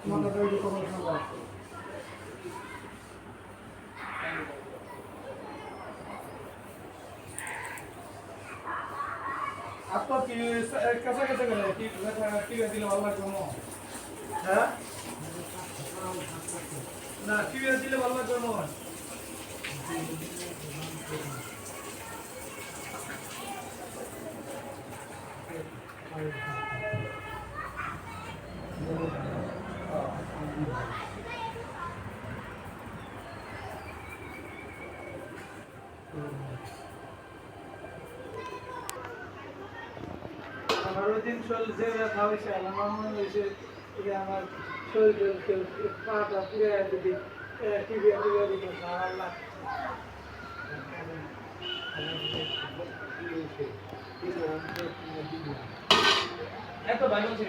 आपको कि कैसा कैसा करे कि दिले ভালো লাগবে না হ্যাঁ না কি দিলে ভালো লাগবে না আমার ওই দিন শরীর যে ব্যথা হয়েছে আমার মনে হয়েছে যে আমার শরীর পাটা পুড়ে যদি টিভি আল্লাহ এত ভাই বলছি